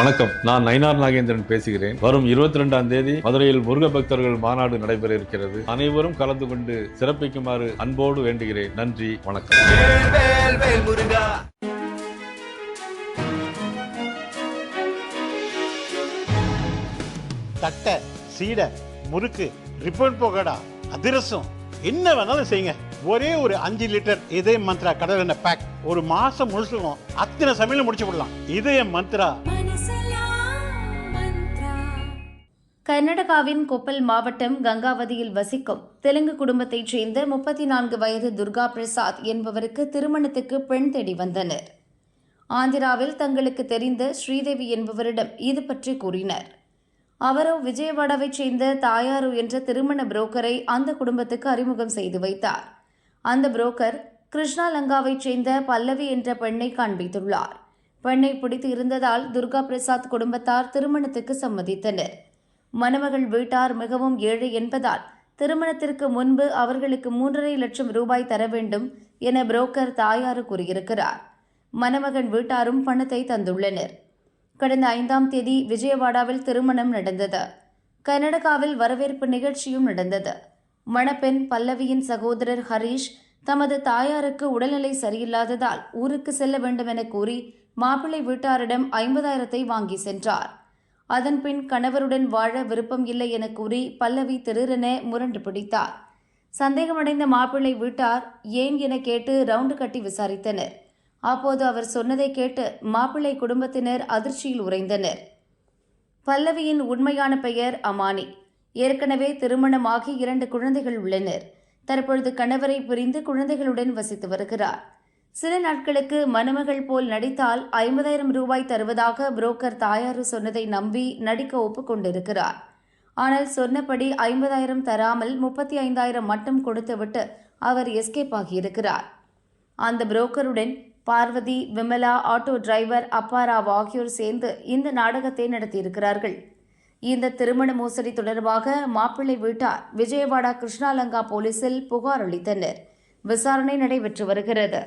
வணக்கம். நான் நயினார் நாகேந்திரன் பேசுகிறேன். வரும் 22ஆம் தேதி மதுரையில் முருக பக்தர்கள் மாநாடு நடைபெற இருக்கிறது. அனைவரும் கலந்து கொண்டு சிறப்பிக்குமாறு அன்போடு வேண்டுகிறேன். நன்றி, வணக்கம். தட்டை, சீடை, முறுக்கு, ரிப்பன் போகடா, அதிரசம் என்ன வேணாலும் செய்யுங்க. ஒரே ஒரு 5 லிட்டர் இதய மந்த்ரா கடல் எண்ணெய் பேக் ஒரு மாசம் முழுசுக்கும் அத்தனை சமையல் முடிச்சு விடலாம். இதய மந்த்ரா. கர்நாடகாவின் கொப்பல் மாவட்டம் கங்காவதியில் வசிக்கும் தெலுங்கு குடும்பத்தைச் சேர்ந்த 34 வயது துர்கா பிரசாத் என்பவருக்கு திருமணத்துக்கு பெண் தேடி வந்தனர். ஆந்திராவில் தங்களுக்கு தெரிந்த ஸ்ரீதேவி என்பவரிடம் இது பற்றி கூறினர். அவரோ விஜயவாடாவைச் சேர்ந்த தாயாரு என்ற திருமண புரோக்கரை அந்த குடும்பத்துக்கு அறிமுகம் செய்து வைத்தார். அந்த புரோக்கர் கிருஷ்ணாலங்காவைச் சேர்ந்த பல்லவி என்ற பெண்ணை காண்பித்துள்ளார். பெண்ணை பிடித்து இருந்ததால் துர்கா பிரசாத் குடும்பத்தார் திருமணத்துக்கு சம்மதித்தனர். மணமகள் வீட்டார் மிகவும் ஏழை என்பதால் திருமணத்திற்கு முன்பு அவர்களுக்கு 3.5 லட்சம் ரூபாய் தர வேண்டும் என புரோக்கர் தாயாரு கூறியிருக்கிறார். மணமகன் வீட்டாரும் பணத்தை தந்துள்ளனர். கடந்த 5ஆம் தேதி விஜயவாடாவில் திருமணம் நடந்தது. கர்நாடகாவில் வரவேற்பு நிகழ்ச்சியும் நடந்தது. மணப்பெண் பல்லவியின் சகோதரர் ஹரீஷ் தமது தாயாருக்கு உடல்நிலை சரியில்லாததால் ஊருக்கு செல்ல வேண்டும் என கூறி மாப்பிள்ளை வீட்டாரிடம் 50,000 வாங்கி சென்றார். அதன்பின் கணவருடன் வாழ விருப்பம் இல்லை என கூறி பல்லவி திடீரென முரண்டு பிடித்தார். சந்தேகமடைந்த மாப்பிள்ளை வீட்டார் ஏன் என கேட்டு ரவுண்டு கட்டி விசாரித்தனர். அப்போது அவர் சொன்னதை கேட்டு மாப்பிள்ளை குடும்பத்தினர் அதிர்ச்சியில் உறைந்தனர். பல்லவியின் உண்மையான பெயர் அமானி. ஏற்கனவே திருமணமாகி 2 குழந்தைகள் உள்ளனர். தற்பொழுது கணவரை பிரிந்து குழந்தைகளுடன் வசித்து வருகிறார். சில நாட்களுக்கு மணமகள் போல் நடித்தால் 50,000 ரூபாய் தருவதாக புரோக்கர் தாயாரு சொன்னதை நம்பி நடிக்க ஒப்புக்கொண்டிருக்கிறார். ஆனால் சொன்னபடி 50,000 தராமல் 35,000 மட்டும் கொடுத்துவிட்டு அவர் எஸ்கேப் ஆகியிருக்கிறார். அந்த புரோக்கருடன் பார்வதி, விமலா, ஆட்டோ டிரைவர் அப்பாராவ் ஆகியோர் சேர்ந்து இந்த நாடகத்தை நடத்தியிருக்கிறார்கள். இந்த திருமண மோசடி தொடர்பாக மாப்பிள்ளை வீட்டார் விஜயவாடா கிருஷ்ணாலங்கா போலீசில் புகார் அளித்தனர். விசாரணை நடைபெற்று வருகிறது.